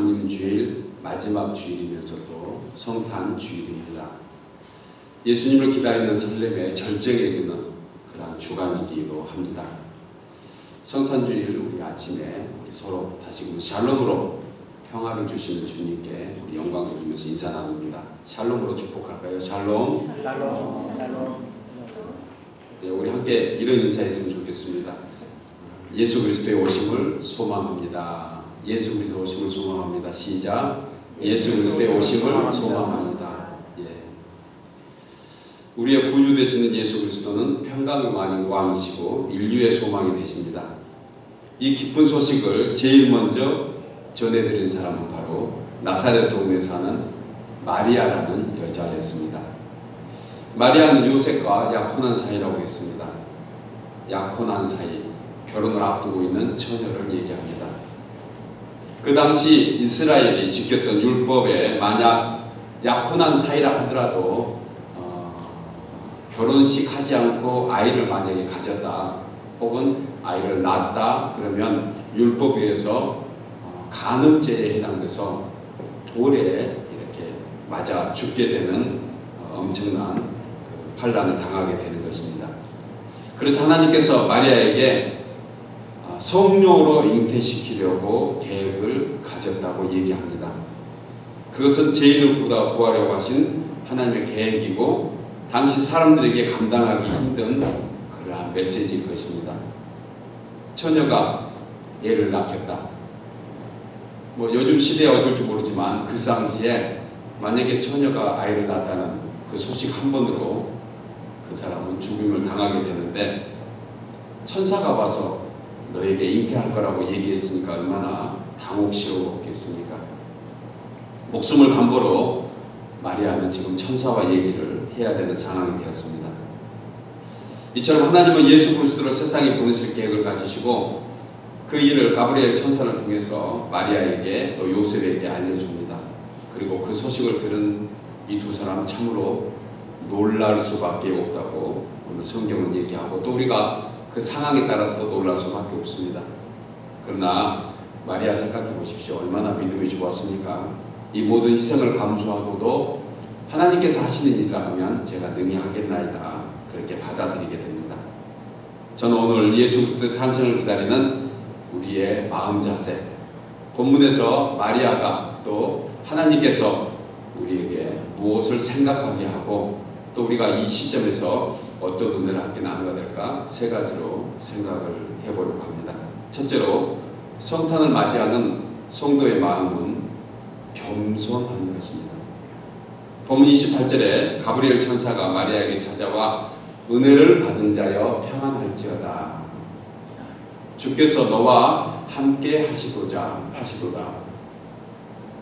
장림주일 마지막 주일이면서도 성탄 주일입니다. 예수님을 기다리는 설렘의 절정에 이르는 그러한 주간이기도 합니다. 성탄주일 우리 아침에 서로 다시금 샬롬으로 평화를 주시는 주님께 우리 영광을 드리면서 인사 나눕니다. 샬롬으로 축복할까요? 샬롬. 샬롬. 네, 우리 함께 이런 인사했으면 좋겠습니다. 예수 그리스도의 오심을 소망합니다. 예수 그리스도의 오심을 소망합니다. 시작. 예수 그리스도의 오심을 소망합니다. 예. 우리의 구주 되시는 예수 그리스도는 평강의 왕이시고 인류의 소망이 되십니다. 이 기쁜 소식을 제일 먼저 전해드린 사람은 바로 나사렛 동네에 사는 마리아라는 여자였습니다. 마리아는 요셉과 약혼한 사이라고 했습니다. 약혼한 사이, 결혼을 앞두고 있는 처녀를 얘기합니다. 그 당시 이스라엘이 지켰던 율법에 만약 약혼한 사이라 하더라도 결혼식 하지 않고 아이를 만약에 가졌다 혹은 아이를 낳았다 그러면 율법에 의해서 간음죄에 해당돼서 돌에 이렇게 맞아 죽게 되는 엄청난 환란을 당하게 되는 것입니다. 그래서 하나님께서 마리아에게 성녀로 잉태시키려고 계획을 가졌다고 얘기합니다. 그것은 죄인을 구하려고 하신 하나님의 계획이고 당시 사람들에게 감당하기 힘든 그러한 메시지일 것입니다. 처녀가 애를 낳겠다. 요즘 시대에 어쩔 줄 모르지만 그 당시에 만약에 처녀가 아이를 낳았다는 그 소식 한 번으로 그 사람은 죽음을 당하게 되는데 천사가 와서 너에게 잉태할 거라고 얘기했으니까 얼마나 당혹스러웠겠습니까? 목숨을 담보로 마리아는 지금 천사와 얘기를 해야 되는 상황이 되었습니다. 이처럼 하나님은 예수 그리스도를 세상에 보내실 계획을 가지시고 그 일을 가브리엘 천사를 통해서 마리아에게 또 요셉에게 알려줍니다. 그리고 그 소식을 들은 이 두 사람 참으로 놀랄 수밖에 없다고 오늘 성경은 얘기하고 또 우리가 그 상황에 따라서도 놀랄 수밖에 없습니다. 그러나 마리아 생각해 보십시오. 얼마나 믿음이 좋았습니까? 이 모든 희생을 감수하고도 하나님께서 하시는 일이라 하면 제가 능히 하겠나이다. 그렇게 받아들이게 됩니다. 저는 오늘 예수 그리스도의 탄생을 기다리는 우리의 마음 자세, 본문에서 마리아가 또 하나님께서 우리에게 무엇을 생각하게 하고 또 우리가 이 시점에서 어떤 은혜를 함께 나누어야 될까 세 가지로 생각을 해보려고 합니다. 첫째로 성탄을 맞이하는 성도의 마음은 겸손한 것입니다. 본문 28절에 가브리엘 천사가 마리아에게 찾아와 은혜를 받은 자여 평안할지어다. 주께서 너와 함께 하시도다.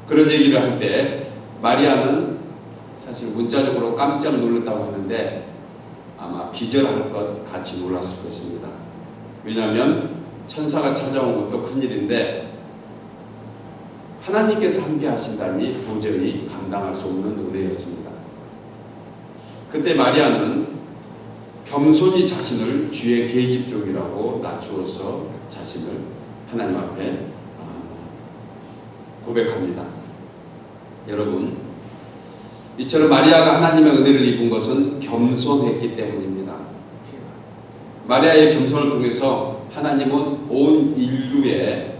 그런 얘기를 할 때 마리아는 사실 문자적으로 깜짝 놀랐다고 하는데 아마 기절할 것 같이 놀랐을 것입니다. 왜냐하면 천사가 찾아온 것도 큰일인데 하나님께서 함께 하신다니 도저히 감당할 수 없는 은혜였습니다. 그때 마리아는 겸손히 자신을 주의 계집종이라고 낮추어서 자신을 하나님 앞에 고백합니다. 여러분, 이처럼 마리아가 하나님의 은혜를 입은 것은 겸손했기 때문입니다. 마리아의 겸손을 통해서 하나님은 온 인류의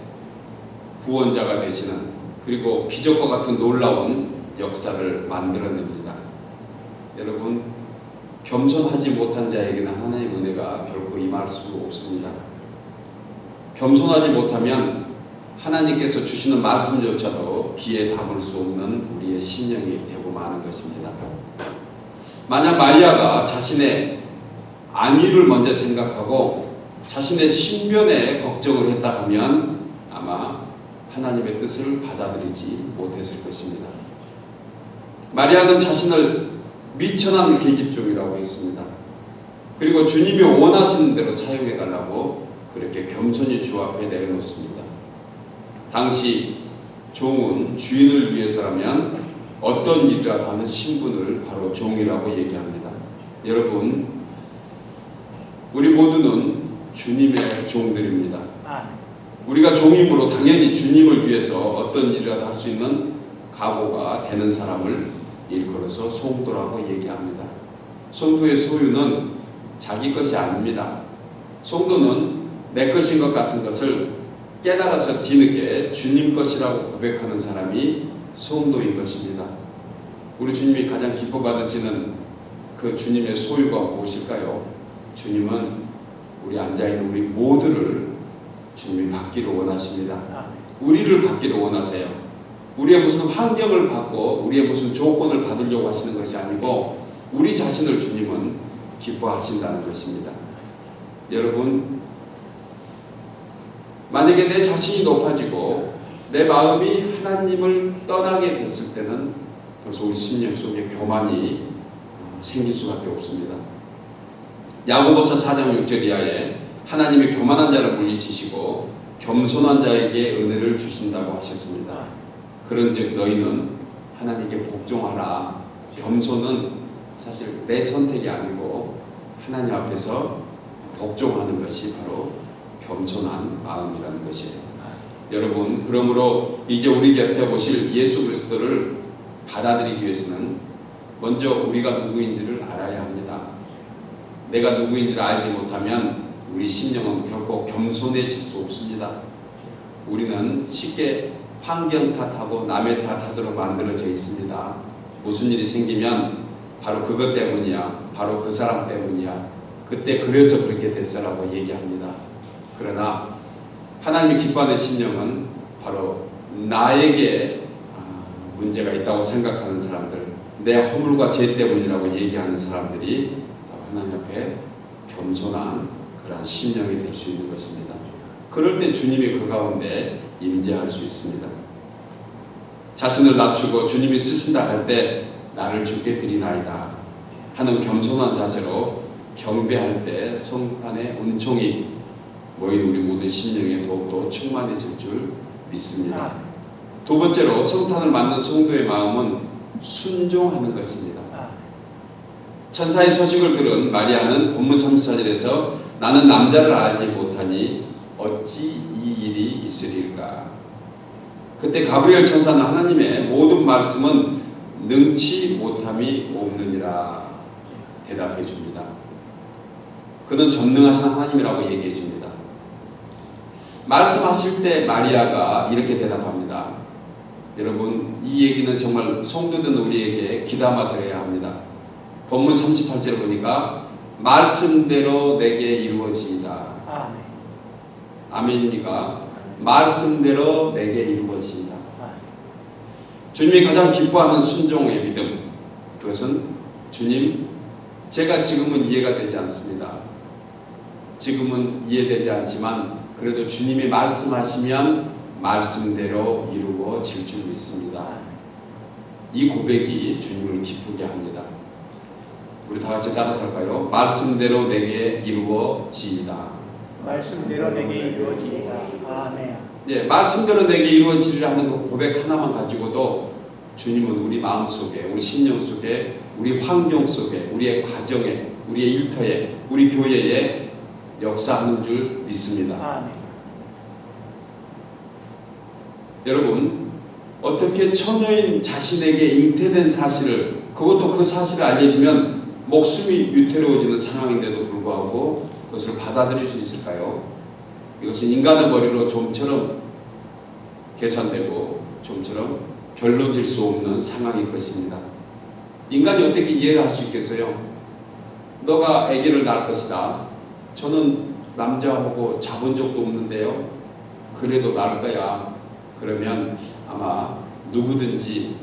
구원자가 되시는 그리고 기적과 같은 놀라운 역사를 만들어냅니다. 여러분, 겸손하지 못한 자에게는 하나님의 은혜가 결코 임할 수 없습니다. 겸손하지 못하면 하나님께서 주시는 말씀조차도 귀에 담을 수 없는 우리의 심령이 되고 마는 것입니다. 만약 마리아가 자신의 안위를 먼저 생각하고 자신의 신변에 걱정을 했다 하면 아마 하나님의 뜻을 받아들이지 못했을 것입니다. 마리아는 자신을 미천한 계집종이라고 했습니다. 그리고 주님이 원하시는 대로 사용해달라고 그렇게 겸손히 주 앞에 내려놓습니다. 당시 종은 주인을 위해서라면 어떤 일이라도 하는 신분을 바로 종이라고 얘기합니다. 여러분, 우리 모두는 주님의 종들입니다. 우리가 종임으로 당연히 주님을 위해서 어떤 일이라도 할 수 있는 각오가 되는 사람을 일컬어서 성도라고 얘기합니다. 성도의 소유는 자기 것이 아닙니다. 성도는 내 것인 것 같은 것을 깨달아서 뒤늦게 주님 것이라고 고백하는 사람이 성도인 것입니다. 우리 주님이 가장 기뻐 받으시는 그 주님의 소유가 무엇일까요? 주님은 우리 앉아있는 우리 모두를 주님이 받기를 원하십니다. 우리를 받기를 원하세요. 우리의 무슨 환경을 받고 우리의 무슨 조건을 받으려고 하시는 것이 아니고 우리 자신을 주님은 기뻐하신다는 것입니다. 여러분, 만약에 내 자신이 높아지고 내 마음이 하나님을 떠나게 됐을 때는 벌써 우리 심령 속에 교만이 생길 수밖에 없습니다. 야고보서 4장 6절 이하에 하나님이 교만한 자를 물리치시고 겸손한 자에게 은혜를 주신다고 하셨습니다. 그런즉 너희는 하나님께 복종하라. 겸손은 사실 내 선택이 아니고 하나님 앞에서 복종하는 것이 바로 겸손한 마음이라는 것이에요. 여러분, 그러므로 이제 우리 곁에 오실 예수 그리스도를 받아들이기 위해서는 먼저 우리가 누구인지를 알아야 합니다. 내가 누구인지를 알지 못하면 우리 심령은 결코 겸손해질 수 없습니다. 우리는 쉽게 환경 탓하고 남의 탓하도록 만들어져 있습니다. 무슨 일이 생기면 바로 그것 때문이야, 바로 그 사람 때문이야, 그때 그래서 그렇게 됐어라고 얘기합니다. 그러나 하나님이 기뻐하는 심령은 바로 나에게 문제가 있다고 생각하는 사람들, 내 허물과 죄 때문이라고 얘기하는 사람들이 하나님 앞에 겸손한 그러한 심령이 될 수 있는 것입니다. 그럴 때 주님이 그 가운데 임재할 수 있습니다. 자신을 낮추고 주님이 쓰신다 할 때 나를 주께 드리나이다 하는 겸손한 자세로 경배할 때 성탄의 은총이 모인 우리 모든 심령에 더욱더 충만해질 줄 믿습니다. 두 번째로 성탄을 맞는 성도의 마음은 순종하는 것입니다. 천사의 소식을 들은 마리아는 본문 34절에서 나는 남자를 알지 못하니 어찌 이 일이 있으리까. 그때 가브리엘 천사는 하나님의 모든 말씀은 능치 못함이 없느니라 대답해 줍니다. 그는 전능하신 하나님이라고 얘기해 줍니다. 말씀하실 때 마리아가 이렇게 대답합니다. 여러분, 이 얘기는 정말 성도된 우리에게 귀담아 들어야 합니다. 본문 38절을 보니까 말씀대로 내게 이루어지이다. 아멘입니까? 말씀대로 내게 이루어지이다. 주님이 가장 기뻐하는 순종의 믿음, 그것은 주님, 제가 지금은 이해가 되지 않습니다. 지금은 이해되지 않지만 그래도 주님이 말씀하시면 말씀대로 이루어질 줄 믿습니다. 이 고백이 주님을 기쁘게 합니다. 우리 다 같이 따라서 할까요? 말씀대로 내게 이루어지이다. 말씀대로 내게 이루어지이다. 아멘. 네, 말씀대로 내게 이루어지리라 하는 그 고백 하나만 가지고도 주님은 우리 마음 속에, 우리 심령 속에, 우리 환경 속에, 우리의 가정에, 우리의 일터에, 우리 교회에 역사하는 줄 믿습니다. 아멘. 여러분, 어떻게 처녀인 자신에게 잉태된 사실을, 그것도 그 사실을 알려주면 목숨이 위태로워지는 상황인데도 불구하고 그것을 받아들일 수 있을까요? 이것은 인간의 머리로 좀처럼 계산되고 좀처럼 결론질 수 없는 상황일 것입니다. 인간이 어떻게 이해를 할 수 있겠어요? 너가 아기를 낳을 것이다. 저는 남자하고 자본 적도 없는데요. 그래도 낳을 거야. 그러면 아마 누구든지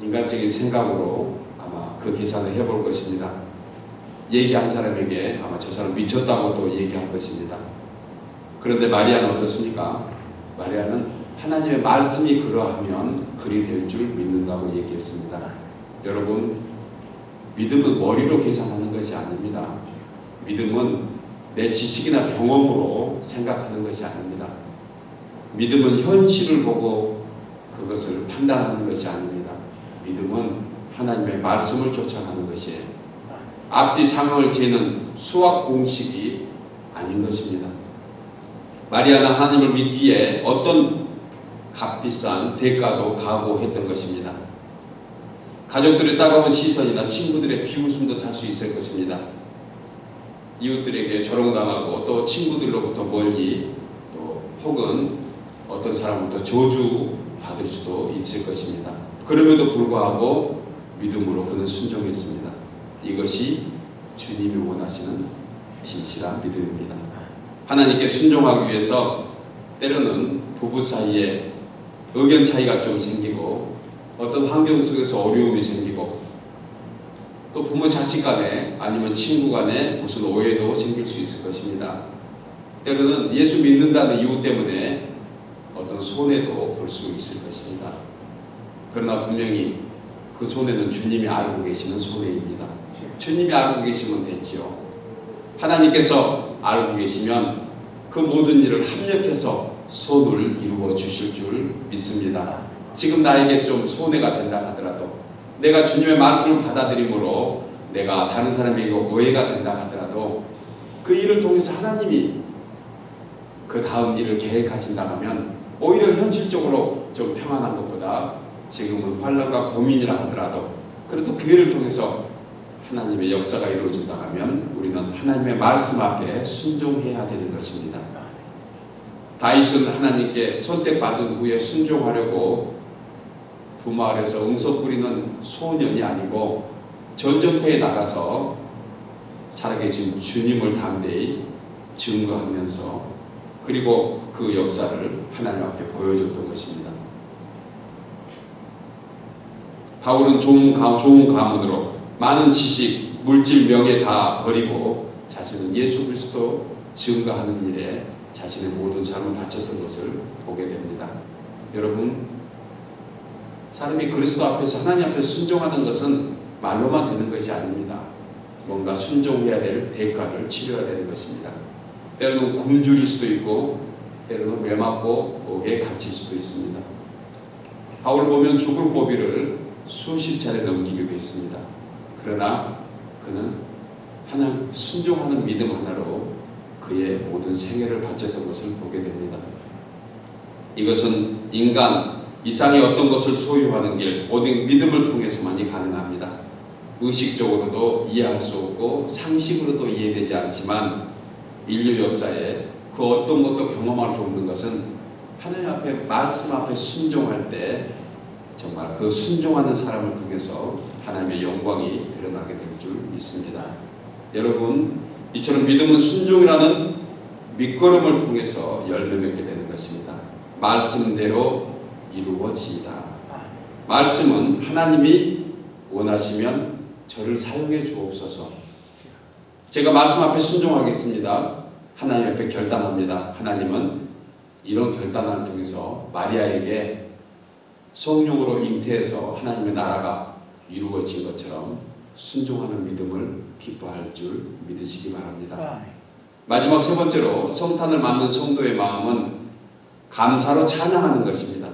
인간적인 생각으로 아마 그 계산을 해볼 것입니다. 얘기한 사람에게 아마 저 사람 미쳤다고 또 얘기할 것입니다. 그런데 마리아는 어떻습니까? 마리아는 하나님의 말씀이 그러하면 그리 될 줄 믿는다고 얘기했습니다. 여러분, 믿음은 머리로 계산하는 것이 아닙니다. 믿음은 내 지식이나 경험으로 생각하는 것이 아닙니다. 믿음은 현실을 보고 그것을 판단하는 것이 아닙니다. 믿음은 하나님의 말씀을 쫓아가는 것이에요. 앞뒤 상황을 재는 수학 공식이 아닌 것입니다. 마리아는 하나님을 믿기에 어떤 값비싼 대가도 각오했던 것입니다. 가족들의 따가운 시선이나 친구들의 비웃음도 살 수 있을 것입니다. 이웃들에게 조롱당하고 또 친구들로부터 멀리 또 혹은 어떤 사람부터 저주받을 수도 있을 것입니다. 그럼에도 불구하고 믿음으로 그는 순종했습니다. 이것이 주님이 원하시는 진실한 믿음입니다. 하나님께 순종하기 위해서 때로는 부부 사이에 의견 차이가 좀 생기고 어떤 환경 속에서 어려움이 생기고 또 부모 자식 간에 아니면 친구 간에 무슨 오해도 생길 수 있을 것입니다. 때로는 예수 믿는다는 이유 때문에 어떤 손해도 볼 수 있을 것입니다. 그러나 분명히 그 손해는 주님이 알고 계시는 손해입니다. 주님이 알고 계시면 됐지요. 하나님께서 알고 계시면 그 모든 일을 합력해서 선을 이루어 주실 줄 믿습니다. 지금 나에게 좀 손해가 된다 하더라도 내가 주님의 말씀을 받아들임으로 내가 다른 사람에게 오해가 된다 하더라도 그 일을 통해서 하나님이 그 다음 일을 계획하신다면 오히려 현실적으로 좀 평안한 것보다 지금은 환난과 고민이라 하더라도 그래도 그 일을 통해서 하나님의 역사가 이루어진다면 우리는 하나님의 말씀 앞에 순종해야 되는 것입니다. 다윗은 하나님께 선택받은 후에 순종하려고 부모 아래서 응석 부리는 소년이 아니고 전쟁터에 나가서 살아계신 주님을 담대히 증거하면서 그리고 그 역사를 하나님 앞에 보여줬던 것입니다. 바울은 좋은 가문으로 많은 지식, 물질, 명예 다 버리고 자신은 예수 그리스도 증거하는 일에 자신의 모든 삶을 바쳤던 것을 보게 됩니다. 여러분, 사람이 그리스도 앞에서 하나님 앞에 순종하는 것은 말로만 되는 것이 아닙니다. 뭔가 순종해야 될 대가를 치러야 되는 것입니다. 때로는 굶주릴 수도 있고 때로는 매맞고 옥에 갇힐 수도 있습니다. 바울을 보면 죽을 고비를 수십 차례 넘기기도 했습니다. 그러나 그는 하나님 순종하는 믿음 하나로 그의 모든 생애를 바쳤던 것을 보게 됩니다. 이것은 인간 이상의 어떤 것을 소유하는 길, 오직 믿음을 통해서만이 가능합니다. 의식적으로도 이해할 수 없고 상식으로도 이해되지 않지만 인류 역사에 그 어떤 것도 경험할 수 없는 것은 하나님 앞에 말씀 앞에 순종할 때 정말 그 순종하는 사람을 통해서 하나님의 영광이 드러나게 될 줄 믿습니다. 여러분, 이처럼 믿음은 순종이라는 밑거름을 통해서 열매 맺게 되는 것입니다. 말씀대로 이루어지이다. 말씀은 하나님이 원하시면 저를 사용해 주옵소서. 제가 말씀 앞에 순종하겠습니다. 하나님 앞에 결단합니다. 하나님은 이런 결단을 통해서 마리아에게 성령으로 잉태해서 하나님의 나라가 이루어진 것처럼 순종하는 믿음을 기뻐할 줄 믿으시기 바랍니다. 마지막 세 번째로 성탄을 맞는 성도의 마음은 감사로 찬양하는 것입니다.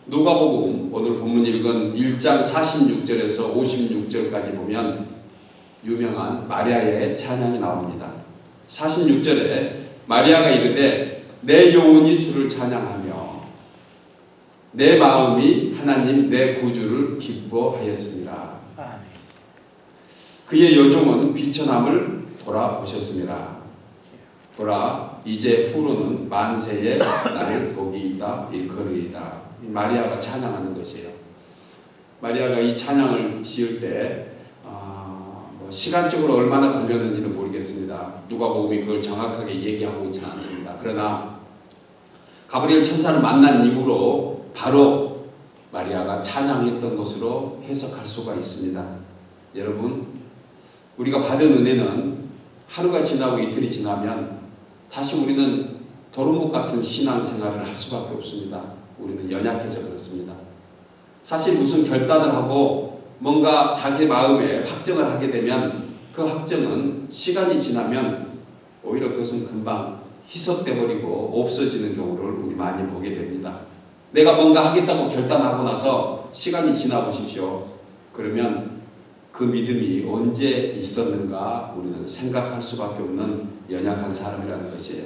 누가복음 오늘 본문 읽은 1장 46절에서 56절까지 보면 유명한 마리아의 찬양이 나옵니다. 46절에 마리아가 이르되 내 영혼이 주를 찬양하며 내 마음이 하나님 내 구주를 기뻐하였습니다. 그의 여종은 비천함을 돌아보셨습니다. 보라 이제 후로는 만세에 나를 복이 있다 일컬으리이다. 마리아가 찬양하는 것이에요. 마리아가 이 찬양을 지을 때 시간적으로 얼마나 걸렸는지는 모르겠습니다. 누가복음이 그걸 정확하게 얘기하고 있지는 않습니다. 그러나 가브리엘 천사를 만난 이후로 바로 마리아가 찬양했던 것으로 해석할 수가 있습니다. 여러분, 우리가 받은 은혜는 하루가 지나고 이틀이 지나면 다시 우리는 도루묵 같은 신앙생활을 할 수밖에 없습니다. 우리는 연약해서 그렇습니다. 사실 무슨 결단을 하고 뭔가 자기 마음에 확정을 하게 되면 그 확정은 시간이 지나면 오히려 그것은 금방 희석돼버리고 없어지는 경우를 우리 많이 보게 됩니다. 내가 뭔가 하겠다고 결단하고 나서 시간이 지나 보십시오. 그러면 그 믿음이 언제 있었는가 우리는 생각할 수밖에 없는 연약한 사람이라는 것이에요.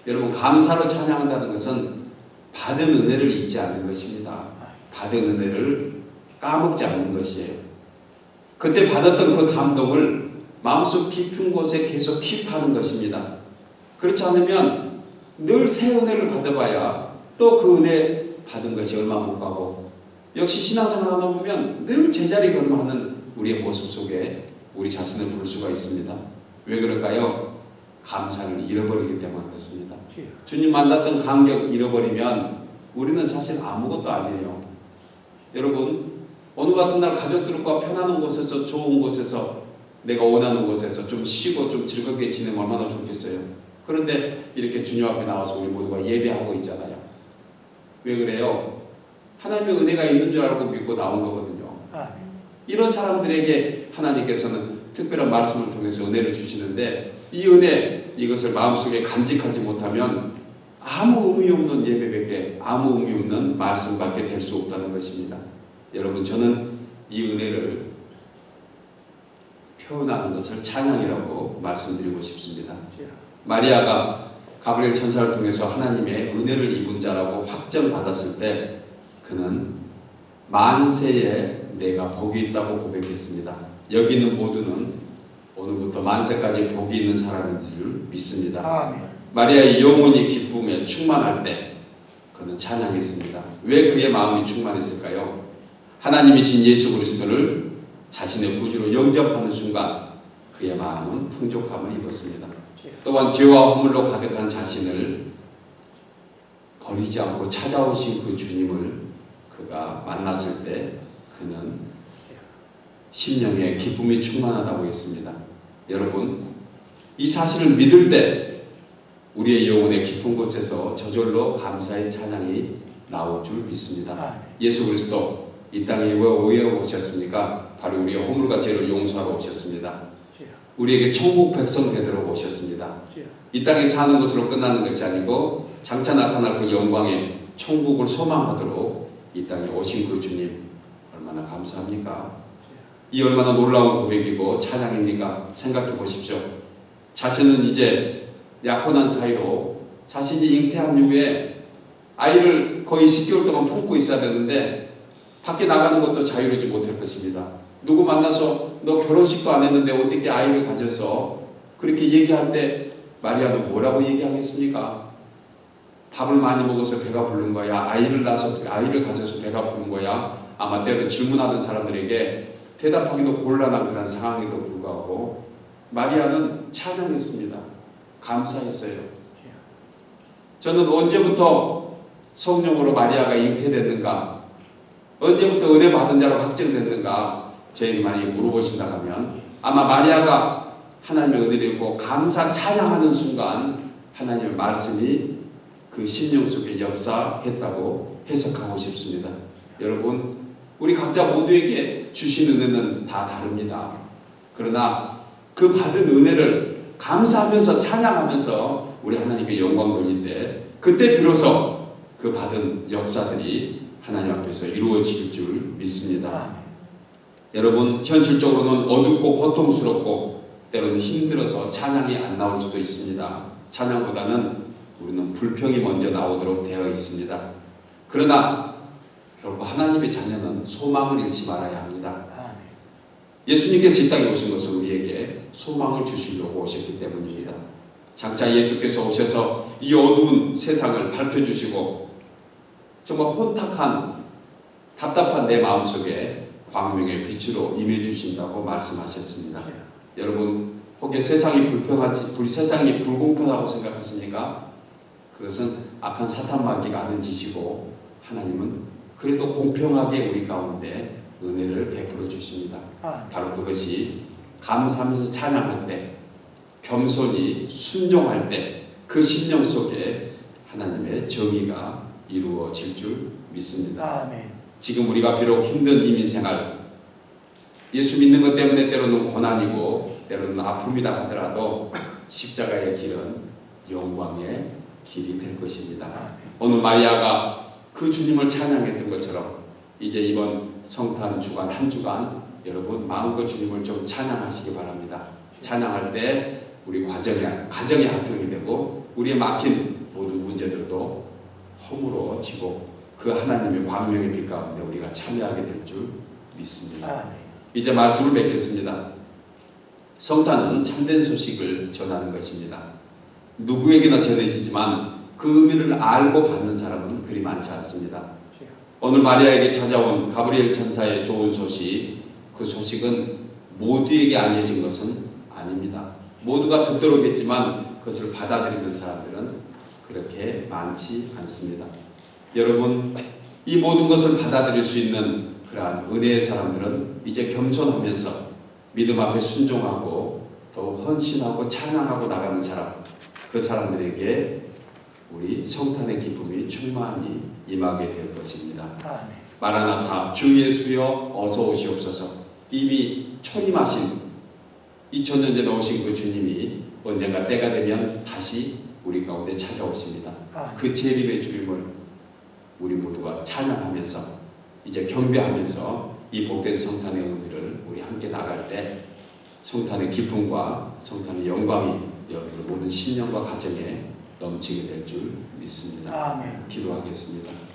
여러분, 감사로 찬양한다는 것은 받은 은혜를 잊지 않는 것입니다. 받은 은혜를 까먹지 않는 것이에요. 그때 받았던 그 감동을 마음속 깊은 곳에 계속 킵하는 것입니다. 그렇지 않으면 늘 새 은혜를 받아봐야 또 그 은혜 받은 것이 얼마 못 가고, 역시 신앙생활 하다 보면 늘 제자리 걸음하는 우리의 모습 속에 우리 자신을 볼 수가 있습니다. 왜 그럴까요? 감사를 잃어버리기 때문에 그렇습니다. 주님 만났던 감격 잃어버리면 우리는 사실 아무것도 아니에요. 여러분, 어느 같은 날 가족들과 편안한 곳에서, 좋은 곳에서, 내가 원하는 곳에서 좀 쉬고 좀 즐겁게 지내면 얼마나 좋겠어요. 그런데 이렇게 주님 앞에 나와서 우리 모두가 예배하고 있잖아요. 왜 그래요? 하나님의 은혜가 있는 줄 알고 믿고 나온 거거든요. 이런 사람들에게 하나님께서는 특별한 말씀을 통해서 은혜를 주시는데, 이 은혜, 이것을 마음속에 간직하지 못하면 아무 의미 없는 예배밖에, 아무 의미 없는 말씀밖에 될 수 없다는 것입니다. 여러분, 저는 이 은혜를 표현하는 것을 찬양이라고 말씀드리고 싶습니다. 마리아가 가브리엘 천사를 통해서 하나님의 은혜를 입은 자라고 확정받았을 때 그는 만세에 내가 복이 있다고 고백했습니다. 여기 있는 모두는 오늘부터 만세까지 복이 있는 사람인 줄 믿습니다. 아멘. 마리아의 영혼이 기쁨에 충만할 때 그는 찬양했습니다. 왜 그의 마음이 충만했을까요? 하나님이신 예수 그리스도를 자신의 구주로 영접하는 순간 그의 마음은 풍족함을 입었습니다. 또한 죄와 허물로 가득한 자신을 버리지 않고 찾아오신 그 주님을 그가 만났을 때 그는 심령에 기쁨이 충만하다고 했습니다. 여러분, 이 사실을 믿을 때 우리의 영혼의 깊은 곳에서 저절로 감사의 찬양이 나올 줄 믿습니다. 예수 그리스도 이 땅에 왜 오셨습니까? 바로 우리의 허물과 죄를 용서하러 오셨습니다. 우리에게 천국 백성 되도록 오셨습니다. 이 땅에 사는 것으로 끝나는 것이 아니고 장차 나타날 그 영광의 천국을 소망하도록 이 땅에 오신 그 주님, 얼마나 감사합니까? 이 얼마나 놀라운 고백이고 찬양입니까? 생각해 보십시오. 자신은 이제 약혼한 사이로 자신이 잉태한 이후에 아이를 거의 10개월 동안 품고 있어야 되는데 밖에 나가는 것도 자유로지 못할 것입니다. 누구 만나서 너 결혼식도 안 했는데 어떻게 아이를 가져서, 그렇게 얘기할 때 마리아는 뭐라고 얘기하겠습니까? 밥을 많이 먹어서 배가 부른 거야? 아이를 가져서 배가 부른 거야? 아마 때로 질문하는 사람들에게 대답하기도 곤란한 그런 상황에도 불구하고 마리아는 찬양했습니다. 감사했어요. 저는 언제부터 성령으로 마리아가 잉태됐는가, 언제부터 은혜 받은 자로 확정됐는가 저에게 만약에 물어보신다면 아마 마리아가 하나님의 은혜를 입고 감사 찬양하는 순간 하나님의 말씀이 그 심령 속에 역사했다고 해석하고 싶습니다. 여러분, 우리 각자 모두에게 주신 은혜는 다 다릅니다. 그러나 그 받은 은혜를 감사하면서 찬양하면서 우리 하나님께 영광 돌릴 때 그때 비로소 그 받은 역사들이 하나님 앞에서 이루어질 줄 믿습니다. 여러분, 현실적으로는 어둡고 고통스럽고 때로는 힘들어서 찬양이 안 나올 수도 있습니다. 찬양보다는 우리는 불평이 먼저 나오도록 되어 있습니다. 그러나 결국 하나님의 자녀는 소망을 잃지 말아야 합니다. 예수님께서 이 땅에 오신 것은 우리에게 소망을 주시려고 오셨기 때문입니다. 장차 예수께서 오셔서 이 어두운 세상을 밝혀주시고 정말 혼탁한 답답한 내 마음속에 광명의 빛으로 임해주신다고 말씀하셨습니다. 여러분, 혹여 세상이 세상이 불공평하다고 생각하십니까? 그것은 악한 사탄 마귀가 하는 짓이고 하나님은 그래도 공평하게 우리 가운데 은혜를 베풀어 주십니다. 바로 그것이 감사하면서 찬양할 때, 겸손히 순종할 때 그 심령 속에 하나님의 정의가 이루어질 줄 믿습니다. 지금 우리가 비록 힘든 이민생활, 예수 믿는 것 때문에 때로는 고난이고 때로는 아픔이다 하더라도 십자가의 길은 영광의 길이 될 것입니다. 오늘 마리아가 그 주님을 찬양했던 것처럼 이제 이번 성탄 주간 한 주간 여러분 마음껏 주님을 좀 찬양하시기 바랍니다. 찬양할 때 우리 가정의 화평이 되고 우리의 막힌 모든 문제들도 허물어지고 그 하나님의 광명의 빛 가운데 우리가 참여하게 될 줄 믿습니다. 아멘. 이제 말씀을 맺겠습니다. 성탄은 참된 소식을 전하는 것입니다. 누구에게나 전해지지만 그 의미를 알고 받는 사람은 그리 많지 않습니다. 오늘 마리아에게 찾아온 가브리엘 천사의 좋은 소식, 그 소식은 모두에게 알려진 것은 아닙니다. 모두가 듣도록했지만 그것을 받아들이는 사람들은 그렇게 많지 않습니다. 여러분, 이 모든 것을 받아들일 수 있는 그러한 은혜의 사람들은 이제 겸손하면서 믿음 앞에 순종하고 또 헌신하고 찬양하고 나가는 사람, 그 사람들에게 우리 성탄의 기쁨이 충만히 임하게 될 것입니다. 아멘. 마라나타, 주 예수여 어서 오시옵소서. 이미 초림하신 2000년 전에 오신 그 주님이 언젠가 때가 되면 다시 우리 가운데 찾아오십니다. 그 재림의 주님을 우리 모두가 찬양하면서 이제 경배하면서 이 복된 성탄의 의미를 우리 함께 나갈 때 성탄의 기쁨과 성탄의 영광이 여러분들 모든 신령과 가정에 넘치게 될 줄 믿습니다. 아멘. 기도하겠습니다.